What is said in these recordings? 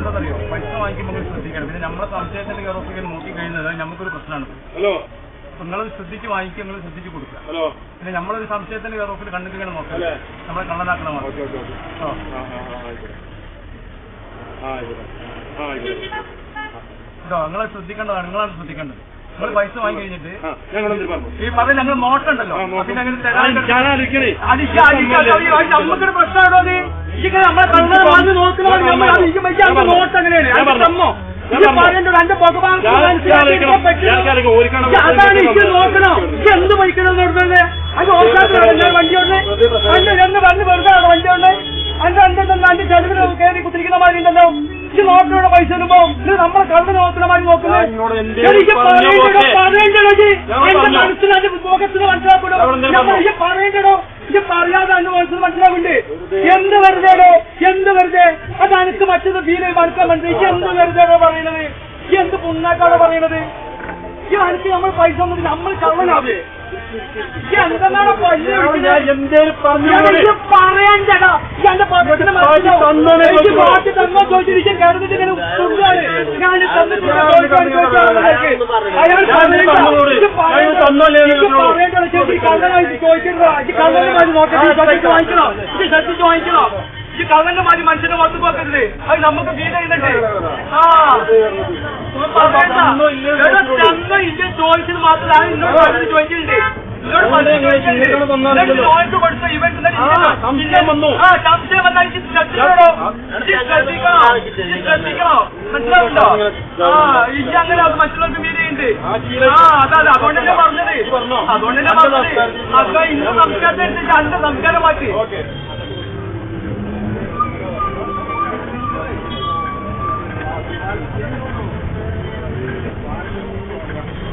എന്താണെന്നറിയോ, പൈസ വാങ്ങിക്കുമ്പോൾ ശ്രദ്ധിക്കണം. പിന്നെ നമ്മളെ സംശയത്തിന്റെ കയറൊക്കെ നോക്കി കഴിയുന്നത് നമുക്കൊരു പ്രശ്നമാണ്. ഹലോ, നിങ്ങൾ ശ്രദ്ധിച്ച് വാങ്ങിക്കുക, നിങ്ങൾ ശ്രദ്ധിച്ച് കൊടുക്കുക. ഹലോ, പിന്നെ നമ്മളൊരു സംശയത്തിന്റെ കയറൊക്കെ കണ്ടിങ്ങനെ നോക്കാം, നമ്മളെ കള്ളനാക്കണം. കേട്ടോ, നിങ്ങളെ ശ്രദ്ധിക്കേണ്ടതാണ്, നിങ്ങളാണ് ശ്രദ്ധിക്കേണ്ടത്. നിങ്ങൾ പൈസ വാങ്ങി കഴിഞ്ഞിട്ട് ഈ പറഞ്ഞ ഞങ്ങൾ നോട്ടുണ്ടല്ലോ, പിന്നെ അങ്ങനെ നമുക്കൊരു പ്രശ്നമാണോ അത്? ഇങ്ങനെ നമ്മളെ കള്ളനെ വന്ന് നോക്കണോ? നോട്ട് അങ്ങനെയാണ് എന്റെ ഭഗവാൻ അതാണ് ഇക്ക് നോക്കണോ? എന്ത് പൈക്കണം നോക്കുന്നത്? അത് ഓർക്കാത്ത വണ്ടിയോണ്ട് എന്ന് പറഞ്ഞ് വെറുതെ വണ്ടിയോണ്ട് അന്റെ ചെലവിന് കയറി കുത്തിരിക്കുന്ന മാതിരി ഉണ്ടല്ലോ. ഈ നോട്ടിലൂടെ പൈസ ഇടുമ്പോ ഇത് നമ്മളെ കള്ളനെ നോക്കുന്ന മാതിരി നോക്കുന്നത്. എനിക്ക് പറയേണ്ടോ? എന്റെ മനസ്സിൽ അതിന്റെ മുഖത്തിന് മനസ്സിലാക്കണോ? ഈ പറയേണ്ടോ? ഇത് പറയാതെ അതിന്റെ മനസ്സിൽ മനസ്സിലാക്കുന്നുണ്ട്. എന്ത് വെറുതെയോ, എന്ത് വെറുതെ? അത് എനിക്ക് മറ്റൊന്ന് ഫീൽ മനസ്സിലാൻ മനസ്സിലാക്കി. എന്ത് വെറുതെയാണോ പറയണത്? എന്ത് പുണ്ണാക്കാണോ പറയണത്? ഈ എനിക്ക് നമ്മൾ പൈസ ഒന്നും നമ്മൾ കള്ളനാവേ. എന്തെന്നാണോ പറയണ്ടടാ? എന്റെ പത്രത്തിന് മാറ്റി തന്നോ ചോദിച്ചിരിക്കാൻ കരുതിട്ട് ഇങ്ങനെ സുഖമാണ്. ഞാൻ പറയേണ്ടത് കള്ളനായിട്ട് ചോദിക്കണ്ടോ? ഈ കള്ളന്റെ മാതിരി നോക്കട്ടെ, വാങ്ങിക്കണോ? ഇത് ശ്രദ്ധിച്ച് വാങ്ങിക്കണോ? ഈ കള്ളന്റെ മാതിരി മനുഷ്യനെ വന്നു പോക്കരുത്. അത് നമുക്ക് ഫീൽ ചെയ്യുന്നുണ്ട്. ഇന്ത്യ ചോദിച്ചത് മാത്രമാണ് ഇന്നോട് പലരും ചോദിക്കുന്നുണ്ട്. സംശയം വന്നാൽ ശ്രദ്ധിക്കണോ? മനസ്സിലാവുണ്ടോ? ഇല്ല, അങ്ങനെ അത് മറ്റുള്ളവർക്ക് ഫീൽ ചെയ്യുന്നുണ്ട്. അതെ, അതുകൊണ്ട് തന്നെ പറഞ്ഞത്. അതുകൊണ്ട് തന്നെ പറഞ്ഞത് അപ്പൊ ഇന്ന് സംസ്കാരത്തിനനുസരിച്ച് അതിന്റെ സംസ്കാരം മാറ്റി.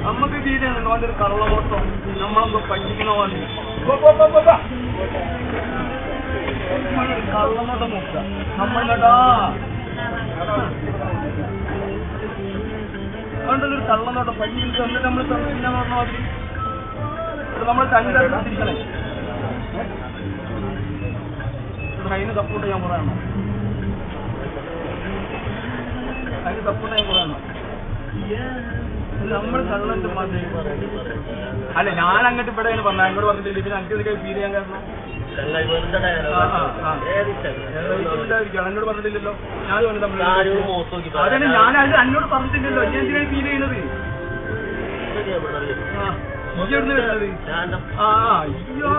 നമുക്ക് തീരുന്നുണ്ടോ അതിന്റെ കള്ളനോട്ടം? നമ്മളെന്തോ പറ്റിക്കണോ? കള്ളനോട്ടം നോക്കുക നമ്മളെടാ. അതുകൊണ്ടൊരു കള്ളനോട്ടം പറ്റിയിട്ട് എന്നിട്ട് നമ്മൾ തന്നില്ല പറഞ്ഞ മാതിരി നമ്മൾ തന്നെ തിരിക്കണേ. അതിന് സപ്പോർട്ട് ചെയ്യാൻ പറയണോ? അതിന് സപ്പോർട്ട് ചെയ്യാൻ പറയണോ? നമ്മൾ കള്ളന്റെ മാതിരി അല്ല. ഞാൻ അങ്ങോട്ട് ഇവിടെ പറഞ്ഞ അങ്ങോട്ട് പറഞ്ഞിട്ടില്ല. പിന്നെ എനിക്ക് ഇതൊക്കെ ഫീൽ ചെയ്യാൻ കാരണം എന്നോട് പറഞ്ഞിട്ടില്ലല്ലോ. ഞാൻ അതന്നെ, ഞാൻ എന്നോട് പറഞ്ഞിട്ടില്ലല്ലോ. ഞാൻ എന്തിനാണ് ഫീൽ ചെയ്യുന്നത്? എവിടുന്ന് വരുന്നത്? അയ്യോ.